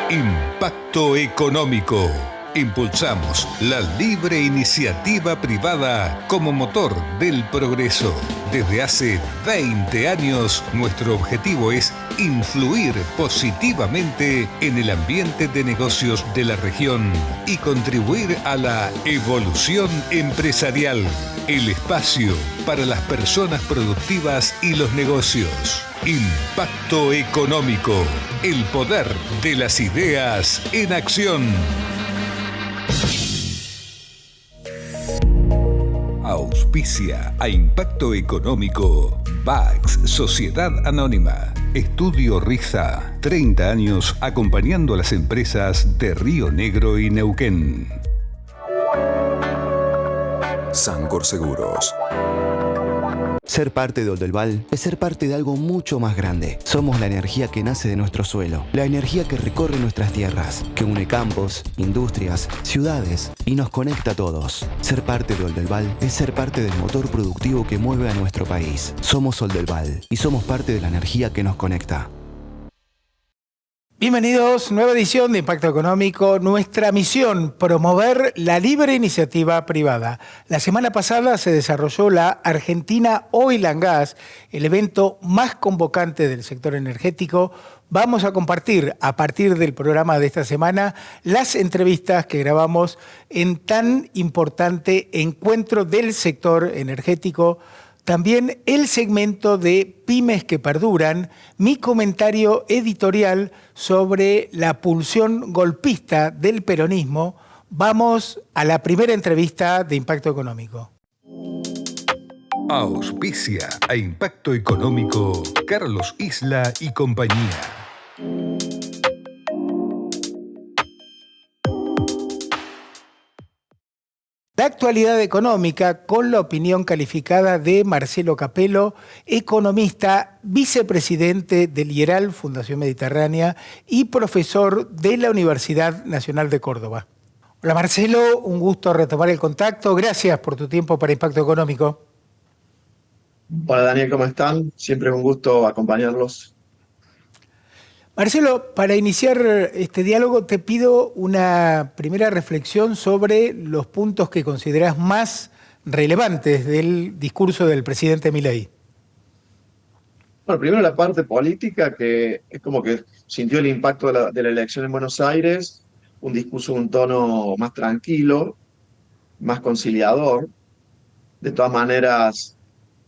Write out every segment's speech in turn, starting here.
Impacto económico. Impulsamos la libre iniciativa privada como motor del progreso. Desde hace 20 años, nuestro objetivo es influir positivamente en el ambiente de negocios de la región y contribuir a la evolución empresarial, el espacio para las personas productivas y los negocios. Impacto económico, el poder de las ideas en acción. Auspicia a Impacto Económico VAX, Sociedad Anónima. Estudio Riza, 30 años acompañando a las empresas de Río Negro y Neuquén. Sancor Seguros. Ser parte de Oldelval es ser parte de algo mucho más grande. Somos la energía que nace de nuestro suelo, la energía que recorre nuestras tierras, que une campos, industrias, ciudades y nos conecta a todos. Ser parte de Oldelval es ser parte del motor productivo que mueve a nuestro país. Somos Oldelval y somos parte de la energía que nos conecta. Bienvenidos, nueva edición de Impacto Económico. Nuestra misión, promover la libre iniciativa privada. La semana pasada se desarrolló la Argentina Oil and Gas, el evento más convocante del sector energético. Vamos a compartir a partir del programa de esta semana las entrevistas que grabamos en tan importante encuentro del sector energético. También el segmento de Pymes que Perduran, mi comentario editorial sobre la pulsión golpista del peronismo. Vamos a la primera entrevista de Impacto Económico. Auspicia a Impacto Económico Carlos Isla y compañía. La actualidad económica con la opinión calificada de Marcelo Capello, economista, vicepresidente del IERAL, Fundación Mediterránea, y profesor de la Universidad Nacional de Córdoba. Hola Marcelo, un gusto retomar el contacto. Gracias por tu tiempo para Impacto Económico. Hola Daniel, ¿cómo están? Siempre es un gusto acompañarlos. Marcelo, para iniciar este diálogo te pido una primera reflexión sobre los puntos que considerás más relevantes del discurso del presidente Milei. Bueno, primero la parte política, que es como que sintió el impacto de la elección en Buenos Aires, un discurso de un tono más tranquilo, más conciliador, de todas maneras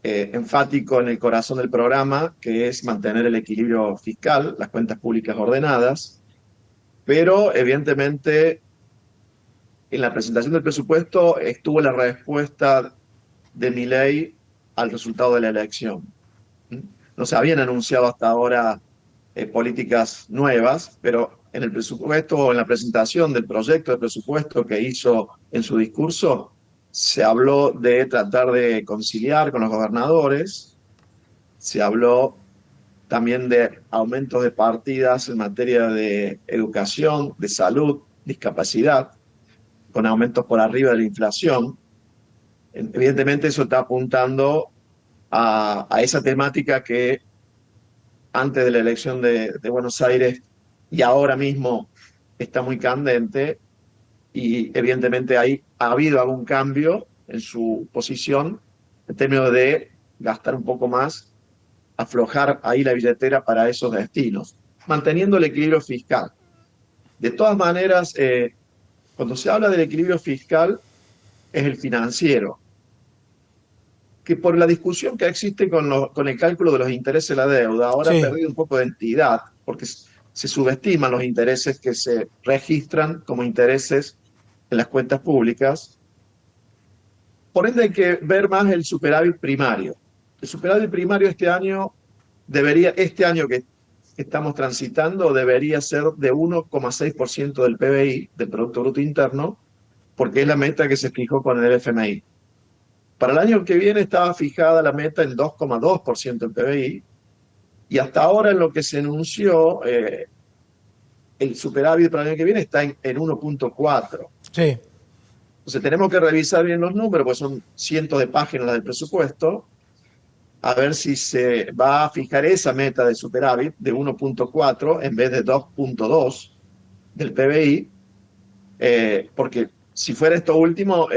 enfático en el corazón del programa, que es mantener el equilibrio fiscal, las cuentas públicas ordenadas, pero evidentemente en la presentación del presupuesto estuvo la respuesta de Milei al resultado de la elección. No se habían anunciado hasta ahora políticas nuevas, pero en el presupuesto o en la presentación del proyecto de presupuesto que hizo en su discurso, se habló de tratar de conciliar con los gobernadores, se habló también de aumentos de partidas en materia de educación, de salud, discapacidad, con aumentos por arriba de la inflación. Evidentemente eso está apuntando a esa temática que antes de la elección de Buenos Aires y ahora mismo está muy candente, y evidentemente ahí ha habido algún cambio en su posición en términos de gastar un poco más, aflojar ahí la billetera para esos destinos, manteniendo el equilibrio fiscal. De todas maneras, cuando se habla del equilibrio fiscal, es el financiero, que por la discusión que existe con el cálculo de los intereses de la deuda, ahora ha perdido un poco de entidad, porque se subestiman los intereses que se registran como intereses en las cuentas públicas. Por ende hay que ver más el superávit primario. El superávit primario este año que estamos transitando, debería ser de 1,6% del PBI, del Producto Bruto Interno, porque es la meta que se fijó con el FMI. Para el año que viene estaba fijada la meta en 2,2% del PBI, y hasta ahora en lo que se anunció, el superávit para el año que viene está en 1,4%. Sí. Entonces tenemos que revisar bien los números, porque son cientos de páginas del presupuesto, a ver si se va a fijar esa meta de superávit de 1,4 en vez de 2,2, del PBI, porque si fuera esto último,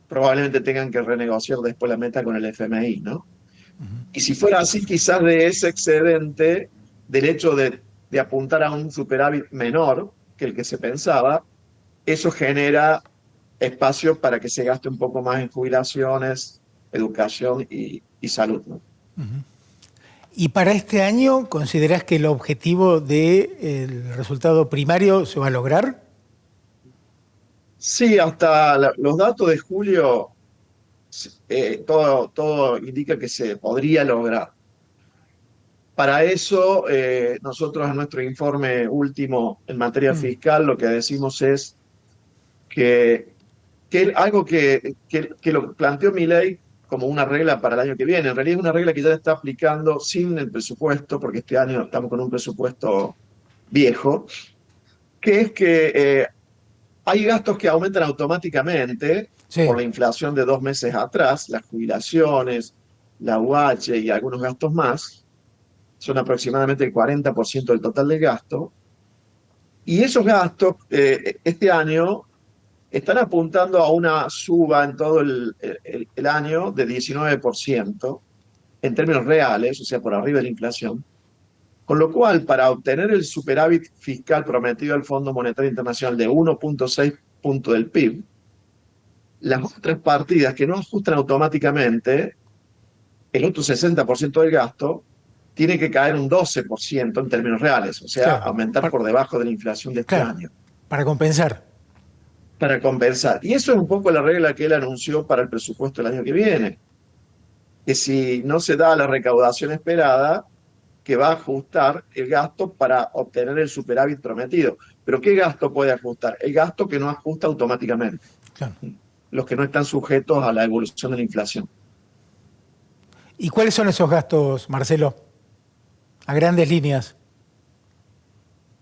probablemente tengan que renegociar después la meta con el FMI, ¿no? Y si fuera así, quizás de ese excedente, del hecho de apuntar a un superávit menor que el que se pensaba, eso genera espacio para que se gaste un poco más en jubilaciones, educación y salud, ¿no? ¿Y para este año considerás que el objetivo del resultado primario se va a lograr? Sí, hasta los datos de julio, todo indica que se podría lograr. Para eso, nosotros en nuestro informe último en materia fiscal lo que decimos es que algo que lo planteó Milei como una regla para el año que viene, en realidad es una regla que ya está aplicando sin el presupuesto, porque este año estamos con un presupuesto viejo, que es que hay gastos que aumentan automáticamente Sí. por la inflación de 2 meses atrás, las jubilaciones, la UH y algunos gastos más, son aproximadamente el 40% del total del gasto, y esos gastos este año están apuntando a una suba en todo el año de 19% en términos reales, o sea, por arriba de la inflación, con lo cual, para obtener el superávit fiscal prometido al Fondo Monetario Internacional de 1,6 puntos del PIB, las otras partidas que no ajustan automáticamente, el otro 60% del gasto, tiene que caer un 12% en términos reales, o sea, Claro. aumentar por debajo de la inflación de este Claro, año, para compensar. para compensar. Y eso es un poco la regla que él anunció para el presupuesto del año que viene, que si no se da la recaudación esperada, que va a ajustar el gasto para obtener el superávit prometido. ¿Pero qué gasto puede ajustar? El gasto que no ajusta automáticamente, Claro. los que no están sujetos a la evolución de la inflación. ¿Y cuáles son esos gastos, Marcelo? A grandes líneas.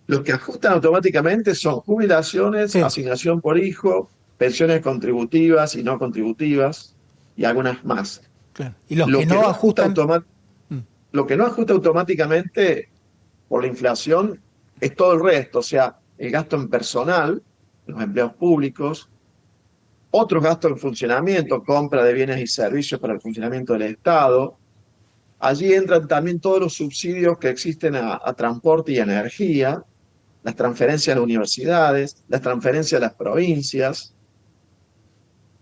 Los que ajustan automáticamente son jubilaciones, Sí. asignación por hijo, pensiones contributivas y no contributivas, y algunas más. Claro. Y los Lo que no ajusta ajustan. lo que no ajusta automáticamente por la inflación es todo el resto, o sea, el gasto en personal, los empleos públicos, otros gastos en funcionamiento, compra de bienes y servicios para el funcionamiento del Estado. Allí entran también todos los subsidios que existen a transporte y energía, las transferencias a las universidades, las transferencias a las provincias.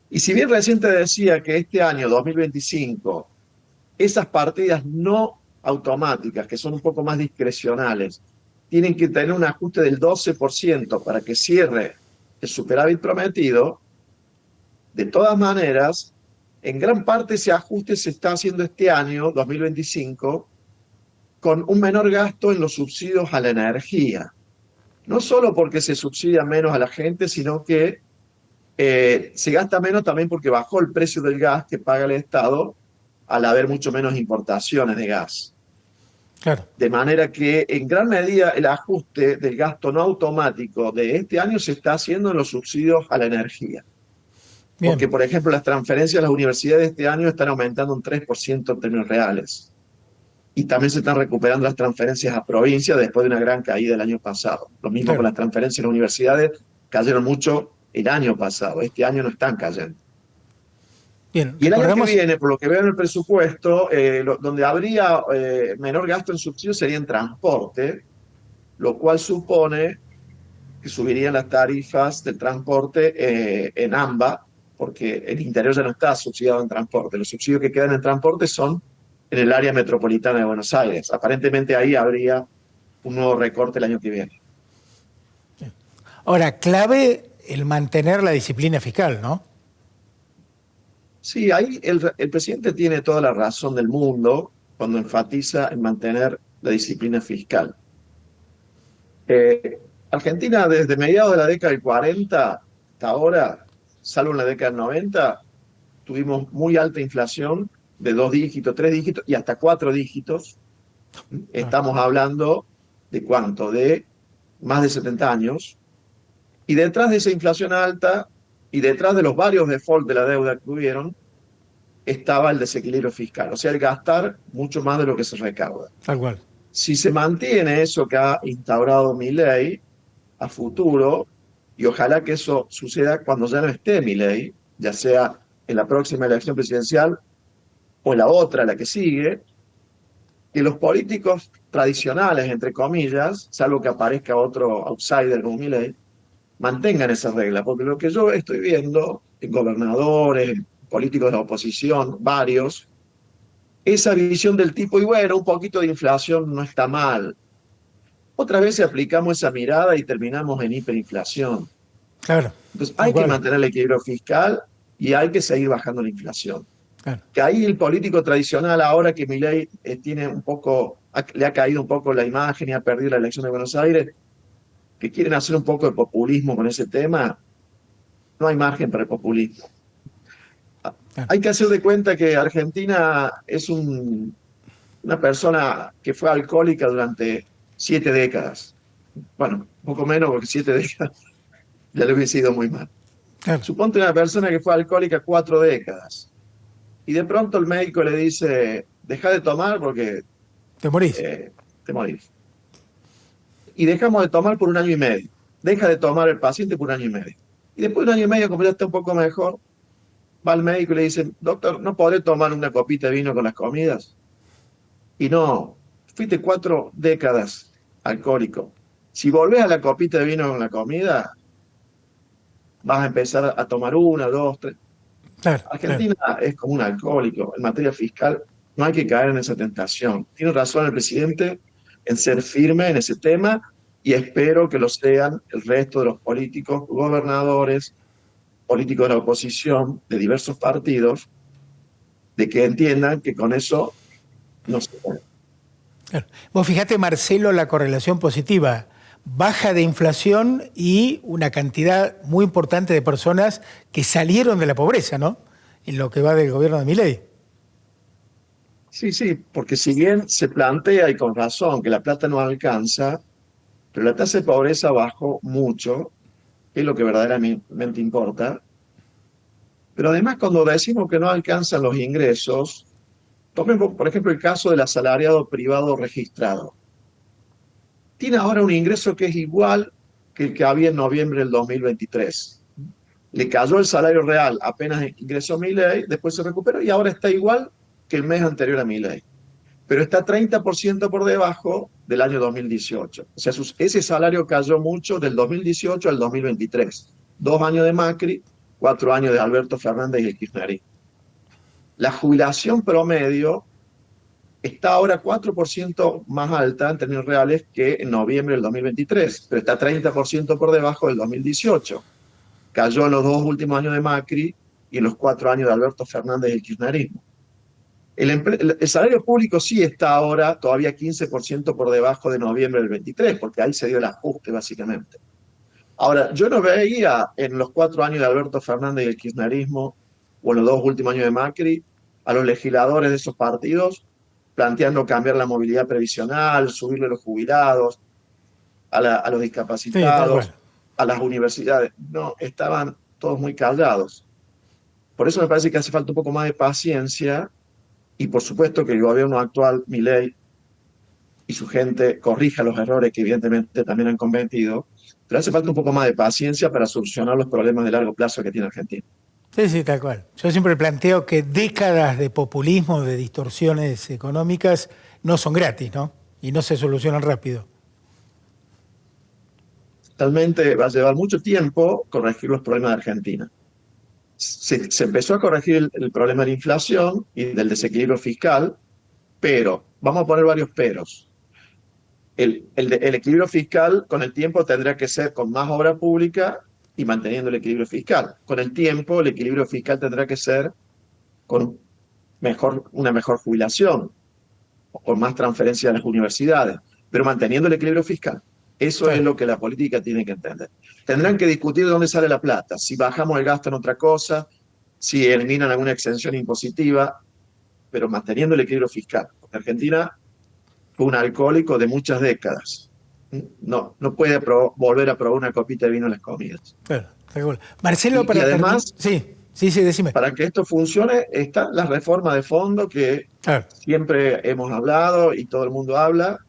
Y si bien recién te decía que este año 2025, esas partidas no automáticas, que son un poco más discrecionales, tienen que tener un ajuste del 12% para que cierre el superávit prometido, de todas maneras, en gran parte ese ajuste se está haciendo este año, 2025, con un menor gasto en los subsidios a la energía. No solo porque se subsidia menos a la gente, sino que se gasta menos también porque bajó el precio del gas que paga el Estado al haber mucho menos importaciones de gas. Claro. De manera que en gran medida el ajuste del gasto no automático de este año se está haciendo en los subsidios a la energía. Bien. Porque, por ejemplo, las transferencias a las universidades este año están aumentando un 3% en términos reales. Y también se están recuperando las transferencias a provincias después de una gran caída el año pasado. Lo mismo Claro. con las transferencias a las universidades, cayeron mucho el año pasado. Este año no están cayendo. Bien. Y el año que Recordemos. viene, por lo que veo en el presupuesto, donde habría menor gasto en subsidios sería en transporte, lo cual supone que subirían las tarifas del transporte en AMBA, porque el interior ya no está subsidiado en transporte. Los subsidios que quedan en transporte son en el área metropolitana de Buenos Aires. Aparentemente ahí habría un nuevo recorte el año que viene. Ahora, clave el mantener la disciplina fiscal, ¿no? Sí, ahí el presidente tiene toda la razón del mundo cuando enfatiza en mantener la disciplina fiscal. Argentina, desde mediados de la década del 40 hasta ahora, salvo en la década del 90, tuvimos muy alta inflación de 2 dígitos, 3 dígitos y hasta 4 dígitos. Estamos hablando de cuánto, de más de 70 años. Y detrás de esa inflación alta y detrás de los varios defaults de la deuda que tuvieron, estaba el desequilibrio fiscal, o sea, el gastar mucho más de lo que se recauda. Tal cual. Si se mantiene eso que ha instaurado Milei, a futuro, y ojalá que eso suceda cuando ya no esté Milei, ya sea en la próxima elección presidencial o en la otra, la que sigue, que los políticos tradicionales, entre comillas, salvo que aparezca otro outsider como Milei, mantengan esa regla, porque lo que yo estoy viendo en gobernadores, en políticos de la oposición, varios, esa visión del tipo, y bueno, un poquito de inflación no está mal. Otras veces aplicamos esa mirada y terminamos en hiperinflación. Claro. Entonces hay que mantener el equilibrio fiscal y hay que seguir bajando la inflación. Claro. Que ahí el político tradicional, ahora que Milei tiene un poco, le ha caído un poco la imagen y ha perdido la elección de Buenos Aires, que quieren hacer un poco de populismo con ese tema, no hay margen para el populismo. Hay que hacer de cuenta que Argentina es una persona que fue alcohólica durante 7 décadas. Bueno, un poco menos porque 7 décadas ya le hubiese ido muy mal. Claro. Suponte una persona que fue alcohólica 4 décadas y de pronto el médico le dice, deja de tomar porque Te morís. te morís. Y dejamos de tomar por 1 año y medio. Deja de tomar el paciente por 1 año y medio. Y después de 1 año y medio, como ya está un poco mejor, va al médico y le dice, doctor, ¿no podré tomar una copita de vino con las comidas? Y no, fuiste 4 décadas alcohólico. Si volvés a la copita de vino con la comida, vas a empezar a tomar 1, 2, 3. Claro, Argentina es como un alcohólico. En materia fiscal no hay que caer en esa tentación. Tiene razón el presidente en ser firme en ese tema y espero que lo sean el resto de los políticos, gobernadores, políticos de la oposición, de diversos partidos, de que entiendan que con eso no se puede. claro. Vos fijate, Marcelo, la correlación positiva. Baja de inflación y una cantidad muy importante de personas que salieron de la pobreza, ¿no? En lo que va del gobierno de Milei. Sí, sí, porque si bien se plantea, y con razón, que la plata no alcanza, pero la tasa de pobreza bajó mucho, que es lo que verdaderamente importa. Pero además, cuando decimos que no alcanzan los ingresos, tomemos, por ejemplo, el caso del asalariado privado registrado. Tiene ahora un ingreso que es igual que el que había en noviembre del 2023. Le cayó el salario real apenas ingresó Milei, después se recuperó y ahora está igual que el mes anterior a Milei. Pero está 30% por debajo del año 2018. O sea, ese salario cayó mucho del 2018 al 2023. 2 años de Macri, 4 años de Alberto Fernández y el kirchnerismo. La jubilación promedio está ahora 4% más alta en términos reales que en noviembre del 2023, pero está 30% por debajo del 2018. Cayó en los 2 últimos años de Macri y en los 4 años de Alberto Fernández y el kirchnerismo. El salario público sí está ahora todavía 15% por debajo de noviembre del 23, porque ahí se dio el ajuste básicamente. Ahora, yo no veía en los 4 años de Alberto Fernández y el kirchnerismo, o en los 2 últimos años de Macri, a los legisladores de esos partidos planteando cambiar la movilidad previsional, subirle los jubilados, a los discapacitados, Sí, a las universidades. No, estaban todos muy callados. Por eso me parece que hace falta un poco más de paciencia y por supuesto que el gobierno actual, Milei, y su gente corrija los errores que evidentemente también han cometido, pero hace falta un poco más de paciencia para solucionar los problemas de largo plazo que tiene Argentina. Sí, sí, tal cual. Yo siempre planteo que décadas de populismo, de distorsiones económicas, no son gratis, ¿no? Y no se solucionan rápido. Realmente va a llevar mucho tiempo corregir los problemas de Argentina. Se empezó a corregir el problema de la inflación y del desequilibrio fiscal, pero vamos a poner varios peros. El equilibrio fiscal con el tiempo tendrá que ser con más obra pública y manteniendo el equilibrio fiscal. Con el tiempo, el equilibrio fiscal tendrá que ser con una mejor jubilación o con más transferencia a las universidades, pero manteniendo el equilibrio fiscal. Eso es lo que la política tiene que entender. Tendrán que discutir de dónde sale la plata, si bajamos el gasto en otra cosa, si eliminan alguna exención impositiva, pero manteniendo el equilibrio fiscal. Porque Argentina fue un alcohólico de muchas décadas. No puede volver a probar una copita de vino en las comidas. Claro, tal cual. Marcelo, Y además, sí, decime. para que esto funcione, está la reforma de fondo que Claro. siempre hemos hablado y todo el mundo habla,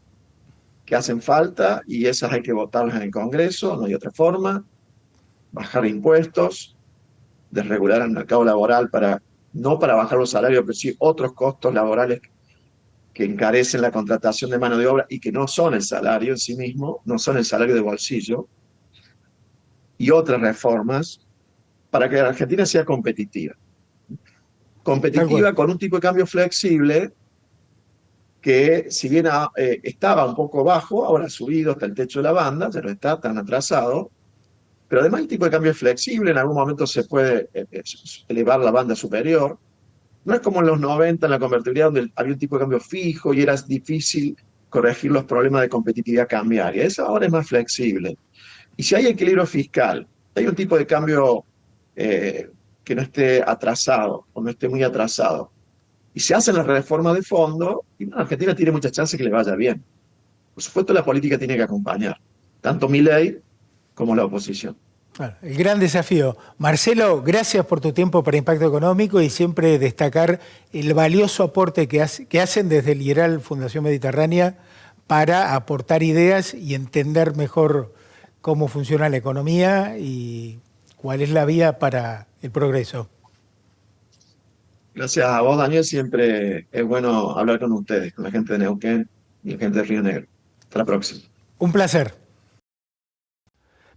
que hacen falta y esas hay que votarlas en el Congreso, no hay otra forma. Bajar impuestos, desregular el mercado laboral no para bajar los salarios, pero sí otros costos laborales que encarecen la contratación de mano de obra y que no son el salario en sí mismo, no son el salario de bolsillo, y otras reformas para que la Argentina sea competitiva. Tal cual. Competitiva con un tipo de cambio flexible que si bien estaba un poco bajo, ahora ha subido hasta el techo de la banda, ya no está tan atrasado, pero además el tipo de cambio es flexible, en algún momento se puede elevar la banda superior. No es como en los 90 en la convertibilidad, donde había un tipo de cambio fijo y era difícil corregir los problemas de competitividad cambiaria. Eso ahora es más flexible. Y si hay equilibrio fiscal, hay un tipo de cambio que no esté atrasado o no esté muy atrasado, y se hacen las reformas de fondo, y bueno, Argentina tiene muchas chances que le vaya bien. Por supuesto, la política tiene que acompañar, tanto Milei como la oposición. Bueno, el gran desafío. Marcelo, gracias por tu tiempo para Impacto Económico y siempre destacar el valioso aporte que hacen desde el IERAL Fundación Mediterránea para aportar ideas y entender mejor cómo funciona la economía y cuál es la vía para el progreso. Gracias a vos, Daniel. Siempre es bueno hablar con ustedes, con la gente de Neuquén y la gente de Río Negro. Hasta la próxima. Un placer.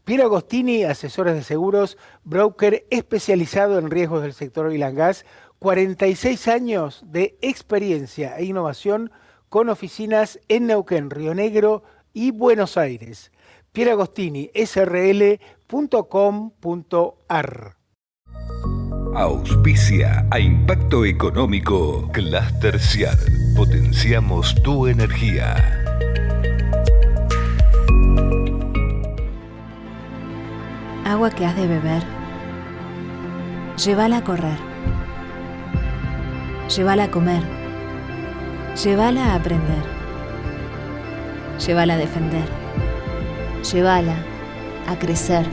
Piero Agostini, asesores de seguros, broker especializado en riesgos del sector oil and gas, 46 años de experiencia e innovación con oficinas en Neuquén, Río Negro y Buenos Aires. Piero Agostini, srl.com.ar. Auspicia a Impacto Económico Cluster Ciar. Potenciamos tu energía. Agua que has de beber, llévala a correr, llévala a comer, llévala a aprender, llévala a defender, llévala a crecer.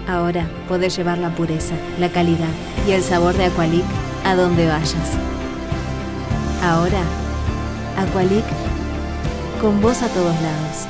Ahora podés llevar la pureza, la calidad y el sabor de Aqualic a donde vayas. Ahora, Aqualic, con vos a todos lados.